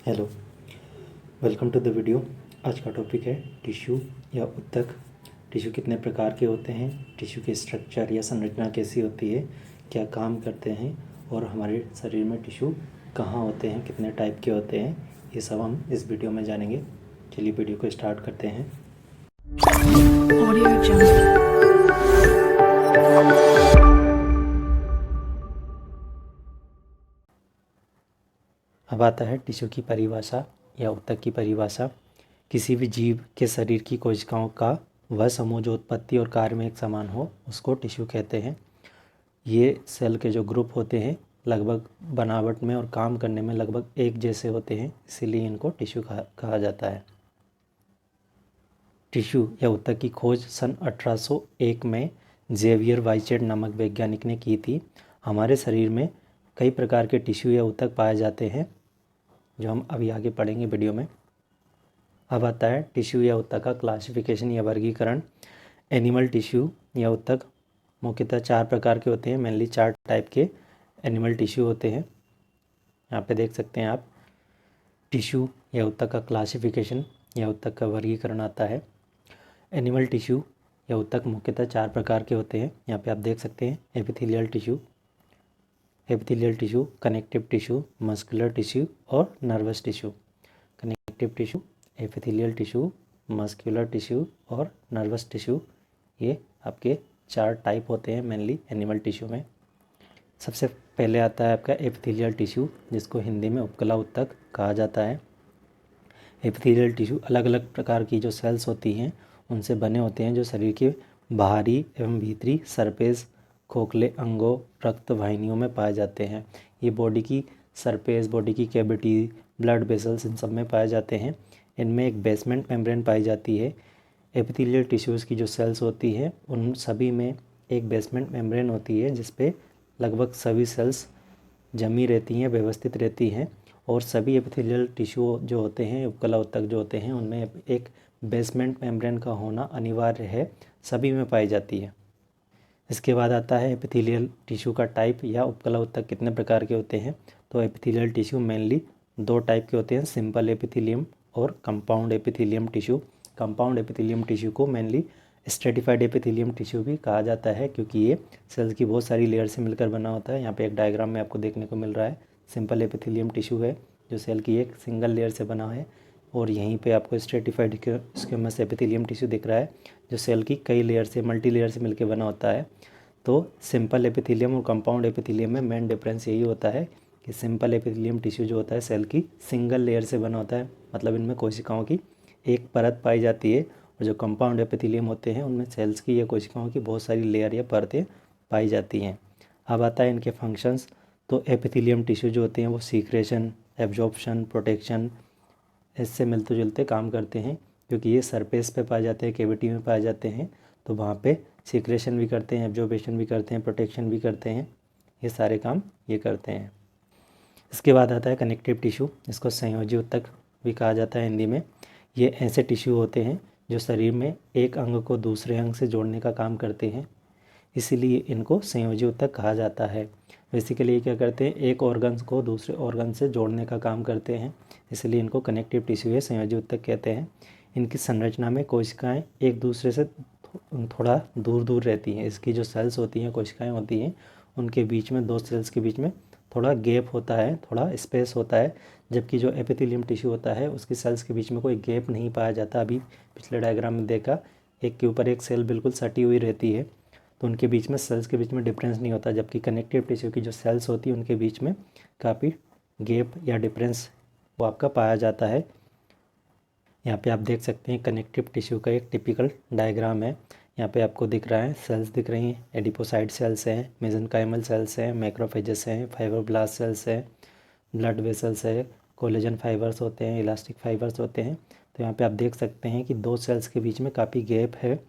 Hello, welcome to the video. आज का topic है टिश्यू या ऊतक। टिश्यू कितने प्रकार के होते हैं, टिश्यू की स्ट्रक्चर या संरचना कैसी होती है, क्या काम करते हैं और हमारे शरीर में टिश्यू कहाँ होते हैं, कितने टाइप के होते हैं, ये सब हम इस वीडियो में जानेंगे। चलिए वीडियो को स्टार्ट करते हैं। अब आता है टिश्यू की परिभाषा या ऊतक की परिभाषा। किसी भी जीव के शरीर की कोशिकाओं का वह समूह जो उत्पत्ति और कार्य में एक समान हो, उसको टिश्यू कहते हैं। ये सेल के जो ग्रुप होते हैं लगभग बनावट में और काम करने में लगभग एक जैसे होते हैं, इसीलिए इनको टिश्यू कहा जाता है। टिश्यू या ऊतक की खोज सन 1801 में जेवियर वाइचेट नामक वैज्ञानिक ने की थी। हमारे शरीर में कई प्रकार के टिश्यू या ऊतक पाए जाते हैं, जो हम अभी आगे पढ़ेंगे वीडियो में। अब आता है टिश्यू या ऊतक का क्लासिफिकेशन या वर्गीकरण। एनिमल टिश्यू या ऊतक मुख्यतः 4 प्रकार के होते हैं, मेनली 4 टाइप के एनिमल टिश्यू होते हैं। यहाँ पे देख सकते हैं आप। टिश्यू या ऊतक का क्लासिफिकेशन या ऊतक का वर्गीकरण आता है। एनिमल टिश्यू या ऊतक मुख्यतः 4 प्रकार के होते हैं। यहाँ पे आप देख सकते हैं epithelial tissue, connective tissue, muscular tissue और nervous tissue. Connective tissue, epithelial tissue, muscular tissue और नर्वस टिश्यू, ये आपके 4 टाइप होते हैं मेनली एनिमल टिश्यू में। सबसे पहले आता है आपका एपिथेलियल टिश्यू, जिसको हिंदी में उपकला ऊतक कहा जाता है। एपिथेलियल टिश्यू अलग अलग प्रकार की जो सेल्स होती हैं उनसे बने होते हैं, जो शरीर के बाहरी एवं भीतरी सरफेस, खोखले अंगों, रक्त वाहिनियों में पाए जाते हैं। ये बॉडी की सरफेस, बॉडी की कैविटी, ब्लड वेसल्स, इन सब में पाए जाते हैं। इनमें एक बेसमेंट मेम्ब्रेन पाई जाती है। एपिथेलियल टिश्यूज़ की जो सेल्स होती हैं उन सभी में एक बेसमेंट मेम्ब्रेन होती है, जिस पे लगभग सभी सेल्स जमी रहती हैं, व्यवस्थित रहती हैं। और सभी एपिथेलियल टिश्यू जो होते हैं, उपकला ऊतक जो होते हैं, उनमें एक बेसमेंट मेम्ब्रेन का होना अनिवार्य है, सभी में पाई जाती है। इसके बाद आता है एपिथेलियल टिश्यू का टाइप या उपकला ऊतक कितने प्रकार के होते हैं। तो एपिथेलियल टिश्यू मेनली 2 टाइप के होते हैं, सिंपल एपिथेलियम और compound epithelium tissue. Compound epithelium tissue को मेनली स्ट्रेटिफाइड एपिथेलियम टिश्यू भी कहा जाता है, क्योंकि ये सेल्स की बहुत सारी लेयर से मिलकर बना होता है। यहाँ पे एक डायग्राम में आपको देखने को मिल रहा है, सिंपल एपिथेलियम टिश्यू है जो सेल की एक सिंगल लेयर से बना है, और यहीं पे आपको स्ट्रेटिफाइड स्क्वेमस एपिथेलियम टिश्यू दिख रहा है, जो सेल की कई लेयर से, मल्टी लेयर से मिलकर बना होता है। तो सिंपल एपिथेलियम और कंपाउंड एपिथेलियम में मेन डिफरेंस यही होता है कि सिंपल एपिथेलियम टिश्यू जो होता है सेल की सिंगल लेयर से बना होता है, मतलब इनमें कोशिकाओं की एक परत पाई जाती है। और जो कंपाउंड एपिथेलियम होते हैं उनमें सेल्स की या कोशिकाओं की बहुत सारी लेयर या परतें पाई जाती हैं। अब आता है इनके फंक्शंस। तो एपिथेलियम टिश्यू जो होते हैं वो सीक्रेशन, एब्जॉर्प्शन, प्रोटेक्शन, इससे मिलते जुलते काम करते हैं, क्योंकि ये सरफेस पे पाए जाते हैं, कैविटी में पाए जाते हैं, तो वहाँ पे सीक्रेशन भी करते हैं, एब्जॉर्बेशन भी करते हैं, प्रोटेक्शन भी करते हैं, ये सारे काम ये करते हैं। इसके बाद आता है कनेक्टिव टिश्यू, इसको संयोजी ऊतक भी कहा जाता है हिंदी में। ये ऐसे टिश्यू होते हैं जो शरीर में एक अंग को दूसरे अंग से जोड़ने का काम करते हैं, इसीलिए इनको संयोजी ऊतक कहा जाता है। बेसिकली ये क्या करते हैं, एक ऑर्गन्स को दूसरे ऑर्गन से जोड़ने का काम करते हैं, इसलिए इनको कनेक्टिव टिश्यू या संयोजी ऊतक कहते हैं। इनकी संरचना में कोशिकाएं एक दूसरे से थोड़ा दूर दूर रहती हैं। इसकी जो सेल्स होती हैं, कोशिकाएं होती हैं, उनके बीच में 2 सेल्स के बीच में थोड़ा गैप होता है, थोड़ा स्पेस होता है, जबकि जो एपिथेलियम टिश्यू होता है उसकी सेल्स के बीच में कोई गैप नहीं पाया जाता। अभी पिछले डायग्राम में देखा, एक के ऊपर एक सेल बिल्कुल सटी हुई रहती है, तो उनके बीच में सेल्स के बीच में डिफरेंस नहीं होता, जबकि कनेक्टिव टिश्यू की जो सेल्स होती है उनके बीच में काफ़ी गैप या डिफरेंस वो आपका पाया जाता है। यहाँ पे आप देख सकते हैं कनेक्टिव टिश्यू का एक टिपिकल डायग्राम है। यहाँ पे आपको दिख रहा है, सेल्स दिख रही हैं, एडिपोसाइट सेल्स हैं, मेसेनकाइमल सेल्स हैं, मैक्रोफेजेस हैं, फाइब्रोब्लास्ट सेल्स हैं, ब्लड वेसल्स है, कोलेजन फाइबर्स होते हैं, इलास्टिक फाइबर्स होते हैं। तो यहाँ पे आप देख सकते हैं कि 2 सेल्स के बीच में काफ़ी गैप है,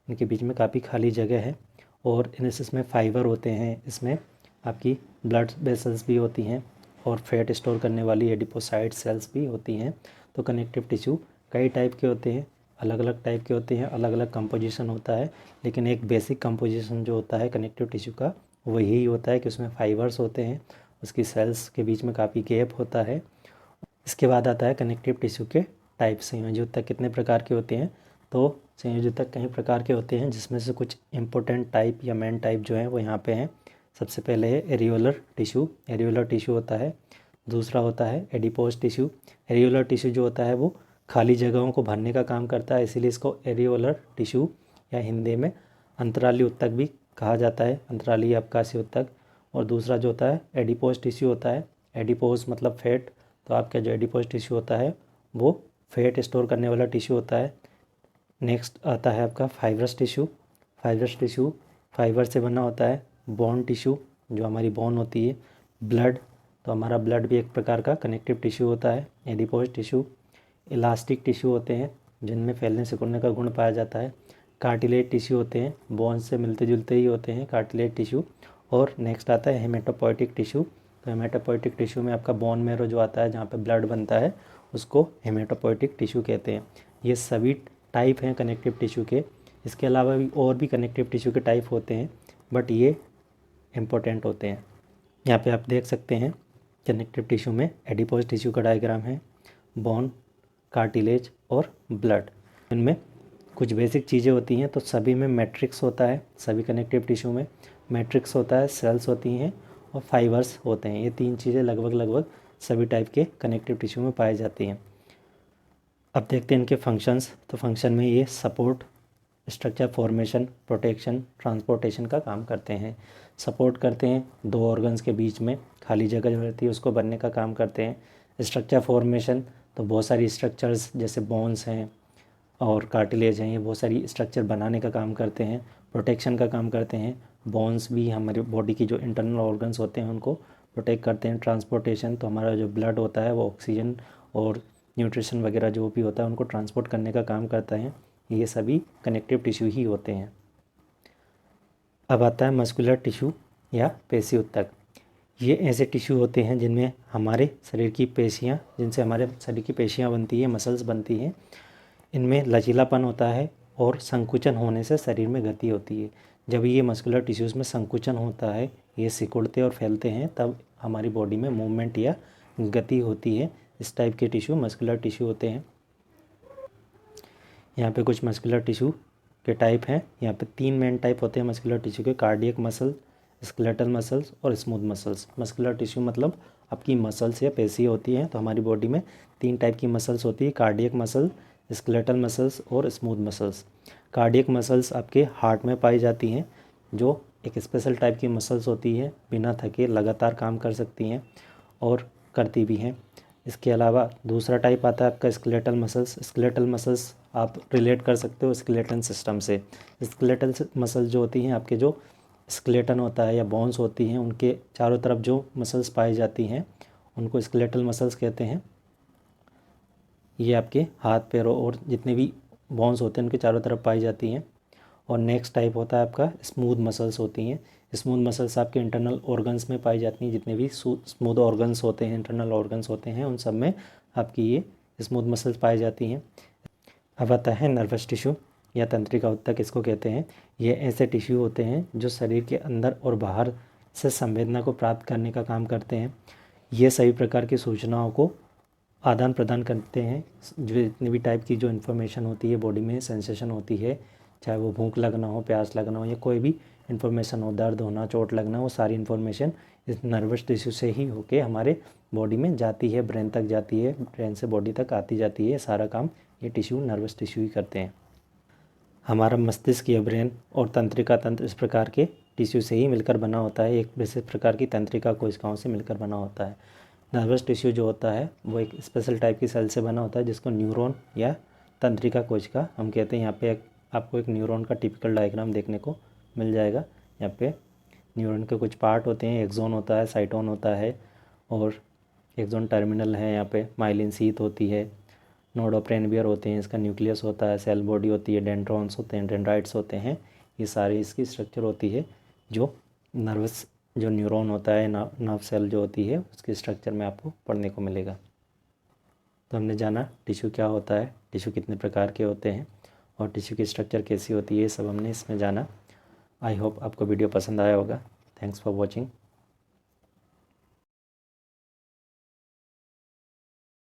इनके बीच में काफ़ी खाली जगह है, और इसमें फाइबर होते हैं, इसमें आपकी ब्लड वेसल्स भी होती हैं, और फैट स्टोर करने वाली एडिपोसाइट सेल्स भी होती हैं। तो कनेक्टिव टिश्यू कई टाइप के होते हैं, अलग अलग टाइप के होते हैं, अलग अलग कंपोजिशन होता है, लेकिन एक बेसिक कंपोजिशन जो होता है कनेक्टिव टिश्यू का वो यही होता है कि उसमें फाइबर्स होते हैं, उसकी सेल्स के बीच में काफ़ी गैप होता है। इसके बाद आता है कनेक्टिव टिश्यू के टाइप। संयोजी ऊतक कितने प्रकार के होते हैं, तो संयोजी ऊतक कई प्रकार के होते हैं, जिसमें से कुछ इंपॉर्टेंट टाइप या मेन टाइप जो है वो यहाँ पे हैं। सबसे पहले है एरियोलर टिश्यू। एरियोलर टिश्यू होता है। दूसरा होता है एडिपोज टिश्यू। एरियोलर टिश्यू जो होता है वो खाली जगहों को भरने का काम करता है, इसीलिए इसको एरियोलर टिश्यू या हिंदी में अंतराली ऊतक भी कहा जाता है, अंतराली अवकाशीय ऊतक। और दूसरा जो होता है एडिपोज टिश्यू होता है। एडिपोज मतलब फैट, तो आपका जो एडिपोज टिश्यू होता है वो फैट स्टोर करने वाला टिश्यू होता है। नेक्स्ट आता है आपका fibrous tissue. Fibrous tissue fibre से बना होता है। बोन टिश्यू, जो हमारी बोन होती है। ब्लड, तो हमारा ब्लड भी एक प्रकार का कनेक्टिव टिश्यू होता है। Adipose tissue. इलास्टिक टिश्यू होते हैं, जिनमें फैलने सिकुड़ने का गुण पाया जाता है। कार्टिलेज टिश्यू होते हैं, बोन से मिलते जुलते ही होते हैं कार्टिलेज टिश्यू। और नेक्स्ट आता है हेमेटोपोइटिक टिश्यू। तो हेमेटोपोइटिक टिश्यू में आपका बोन मैरो जो आता है, जहाँ पे ब्लड बनता है, उसको हेमेटोपोइटिक टिश्यू कहते हैं। ये सभी टाइप हैं कनेक्टिव टिश्यू के। इसके अलावा भी और भी कनेक्टिव टिश्यू के टाइप होते हैं, बट ये इम्पोर्टेंट होते हैं। यहाँ पे आप देख सकते हैं कनेक्टिव टिश्यू में एडिपोज टिश्यू का डायग्राम है, बोन, कार्टिलेज और ब्लड। इनमें कुछ बेसिक चीज़ें होती हैं, तो सभी में मैट्रिक्स होता है। सभी कनेक्टिव टिश्यू में मैट्रिक्स होता है, सेल्स होती हैं और फाइबर्स होते हैं। ये तीन चीज़ें लगभग सभी टाइप के कनेक्टिव टिश्यू में पाई जाती हैं। अब देखते हैं इनके फंक्शंस। तो फंक्शन में ये support, structure formation, protection, transportation का काम करते हैं। सपोर्ट करते हैं दो ऑर्गन्स के बीच में खाली जगह जो रहती है उसको भरने का काम करते हैं। स्ट्रक्चर फॉर्मेशन, तो बहुत सारी स्ट्रक्चर्स जैसे बोन्स हैं और कार्टिलेज हैं, ये बहुत सारी स्ट्रक्चर बनाने का काम करते हैं। प्रोटेक्शन का काम करते हैं, बोन्स भी हमारी बॉडी की जो इंटरनल ऑर्गन्स होते हैं उनको प्रोटेक्ट करते हैं। ट्रांसपोर्टेशन, तो हमारा जो ब्लड होता है वो ऑक्सीजन और न्यूट्रिशन वगैरह जो भी होता है उनको ट्रांसपोर्ट करने का काम करता है। ये सभी कनेक्टिव टिश्यू ही होते हैं। अब आता है मस्कुलर टिश्यू या पेशी ऊतक। ये ऐसे टिश्यू होते हैं जिनमें हमारे शरीर की पेशियाँ, जिनसे हमारे शरीर की पेशियाँ बनती हैं, मसल्स बनती हैं। इनमें लचीलापन होता है और संकुचन होने से शरीर में गति होती है। जब ये मस्कुलर टिश्यूज़ में संकुचन होता है, ये सिकुड़ते और फैलते हैं, तब हमारी बॉडी में मूवमेंट या गति होती है। इस टाइप के टिश्यू मस्कुलर टिश्यू होते हैं। यहाँ पे कुछ मस्कुलर टिश्यू के टाइप हैं। यहाँ पे तीन मेन टाइप होते हैं मस्कुलर टिश्यू के, कार्डियक मसल, स्केलेटल मसल्स और स्मूथ मसल्स। मस्कुलर टिश्यू मतलब आपकी मसल्स या पेशी होती हैं। तो हमारी बॉडी में तीन टाइप की मसल्स होती है, कार्डियक मसल, स्केलेटल मसल्स और स्मूथ मसल्स। कार्डियक मसल्स आपके हार्ट में पाई जाती हैं, जो एक स्पेशल टाइप की मसल्स होती है, बिना थके लगातार काम कर सकती हैं और करती भी हैं। इसके अलावा दूसरा टाइप आता है आपका स्केलेटल मसल्स। स्केलेटल मसल्स आप रिलेट कर सकते हो स्केलेटन सिस्टम से। स्केलेटल मसल्स जो होती हैं, आपके जो स्केलेटन होता है या बोन्स होती हैं, उनके चारों तरफ जो मसल्स पाई जाती हैं उनको स्केलेटल मसल्स कहते हैं। ये आपके हाथ पैरों और जितने भी बोन्स होते हैं उनके चारों तरफ पाई जाती हैं। और नेक्स्ट टाइप होता है आपका स्मूथ मसल्स होती हैं। स्मूथ मसल्स आपके इंटरनल ऑर्गन्स में पाई जाती हैं। जितने भी स्मूथ ऑर्गन्स होते हैं, इंटरनल ऑर्गन्स होते हैं, उन सब में आपकी ये स्मूथ मसल्स पाई जाती हैं। अब आता है नर्वस टिश्यू या तंत्रिका ऊतक इसको कहते हैं। ये ऐसे टिश्यू होते हैं जो शरीर के अंदर और बाहर से संवेदना को प्राप्त करने का काम करते हैं। ये सभी प्रकार की सूचनाओं को आदान प्रदान करते हैं। जो जितनी भी टाइप की जो इन्फॉर्मेशन होती है बॉडी में सेंसेशन होती है, चाहे वो भूख लगना हो, प्यास लगना हो या कोई भी इन्फॉर्मेशन हो, दर्द होना, चोट लगना, वो सारी इन्फॉर्मेशन इस नर्वस टिश्यू से ही होके हमारे बॉडी में जाती है, ब्रेन तक जाती है, ब्रेन से बॉडी तक आती जाती है। सारा काम ये टिश्यू नर्वस टिश्यू ही करते हैं। हमारा मस्तिष्क या ब्रेन और तंत्रिका तंत्र इस प्रकार के टिश्यू से ही मिलकर बना होता है, एक विशेष प्रकार की तंत्रिका कोशिकाओं से मिलकर बना होता है। नर्वस टिश्यू जो होता है वो एक स्पेशल टाइप की सेल से बना होता है, जिसको न्यूरॉन या तंत्रिका कोशिका हम कहते हैं। यहाँ पे आपको एक न्यूरॉन का टिपिकल डायग्राम देखने को मिल जाएगा। यहाँ पे न्यूरॉन के कुछ पार्ट होते हैं, एक्सोन होता है, साइटोन होता है और एक्सोन टर्मिनल है। यहाँ पे माइलिन शीथ होती है, नोड ऑफ रेनवियर होते हैं, इसका न्यूक्लियस होता है, सेल बॉडी होती है, डेंड्रॉन्स होते हैं, डेंड्राइट्स होते हैं। ये सारी इसकी स्ट्रक्चर होती है। जो नर्वस जो न्यूरॉन होता है, नर्व सेल जो होती है, उसकी स्ट्रक्चर में आपको पढ़ने को मिलेगा। तो हमने जाना टिश्यू क्या होता है, टिश्यू कितने प्रकार के होते हैं और टिश्यू की स्ट्रक्चर कैसी होती है, ये सब हमने इसमें जाना। आई होप आपको वीडियो पसंद आया होगा। Thanks for watching.